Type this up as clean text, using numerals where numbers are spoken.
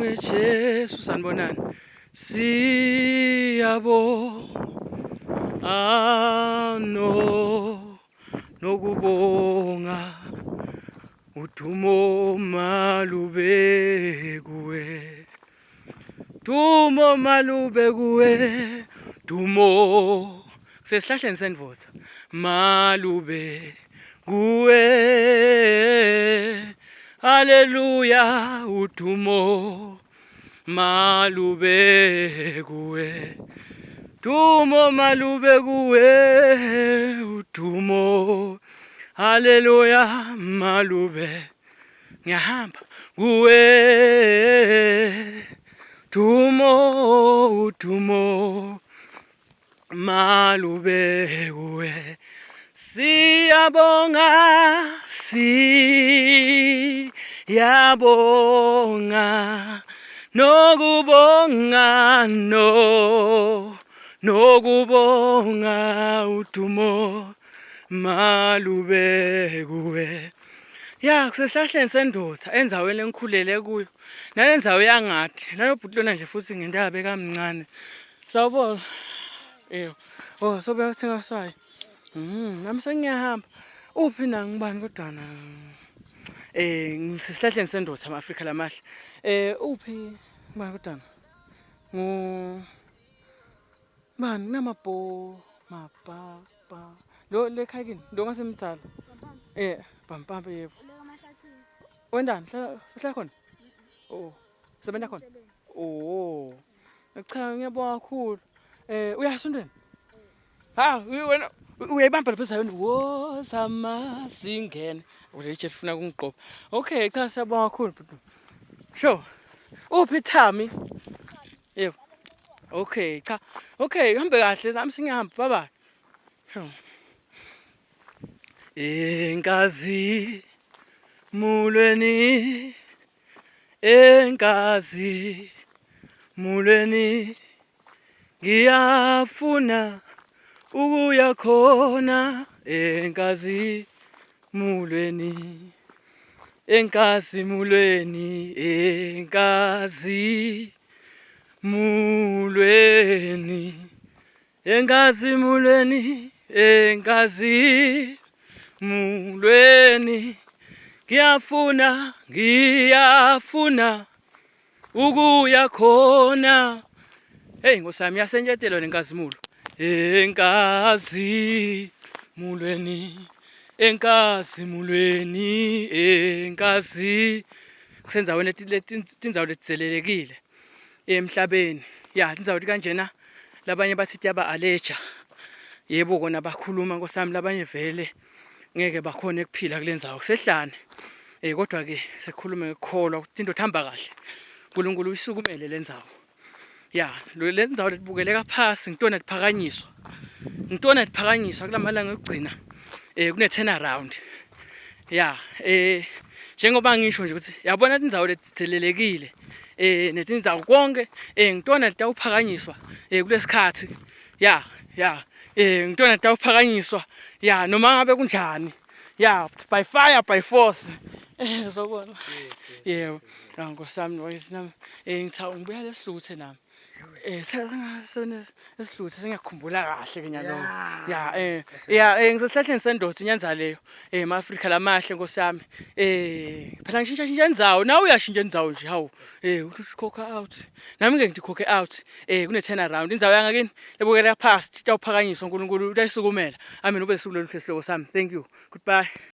Jesu sanibonani. Nokubonga udumo malube kuwe. Dumo malube kuwe. Dumo sesihlahleni sendvodza. Malube kuwe. Haleluya udumo malube kuwe. Dumo malube kuwe. Udumo haleluya malube. Ngiyahamba kuwe. Dumo udumo malube kuwe. Siyabonga nokubonga nokubonga udumo malube kuwe. Ya kusesihlahleni sendvodza endzaweni engikhulele kuyo. Nale ndzawo yangadi. Nalo bhutlona nje futhi ngendaba kamncane. Sawubona. Sobe uthenga swayi. Nami sengiyahamba. Uphi na ngibani kodwa na? Ngisesihlahleni sendvodza ama-Afrika lamahle. Uphi ngibani kodwa na? Mani mapapa. Lo lekhaya kini, lo ngasemdzala. Pampampe yebo. Wendani? Hlala khona? Oh. Sebenza khona? Oh. Cha ngiyabonga kakhulu. Uyasondweni? Wena uyayibamba lapha yona. Wo sama singene. Uleje ufuna kungiqopha. Okay, cha siyabonga kakhulu bhuti. Sure. Uphi Thami? Yebo. Okay, cha. Okay, hambe kahle nami sengiyahamba. Bye bye. Sure. Enkazi mulweni ngiyafuna ukuya khona enkazi mulweni ngiyafuna ukuya khona. Hey ngosami yasenjetelo lenkazimulo. Enkazi mulweni kusenzaweni tindzawo letitselelekile emhlabeni. Ya tindzawo kanjena labanye bathi yaba alleger. Yebo kona bakhuluma nkosami labanye vele ngeke bakhona ukuphila kule ndzawo kusehlane. Kodwa ke sekukhuluma ngekukholwa ukuthi into thamba kahle. uNkulunkulu uyisukumele le ndzawo. Ya le ndzawo letibukeleka phasi ngitona liphakanyiswa kulamalanga okugcina kune turnaround. Ya njengoba ngisho nje ukuthi yabona indzawo letithelelekile netindzawo konke ngitona litawuphakanyiswa kulesikhathi. Ya ngitona litawuphakanyiswa. Ya noma ngabe kunjani. Ya by fire by force. Uzobona. Yebo. Ngosami wayesina ngithawu ngibuya lesihluthe nami. Sengasona esihluthe sengiyakhumbula kahle ke nyalo. Ngisesihlahleni sendvodza inyanza leyo. Ama-Afrika lamahle nkosami. Phela ngishintsha indzawo nawe uyashintsha indzawo nje hawu. Uthi khokha out. Nami ngeke ngikhokhe out. Kune turnaround indzawo yangakini lebukela past tawuphakanyiswa uNkulunkulu utayisukumela. Amen ube suku loluhle sihloko sami. Thank you. Goodbye.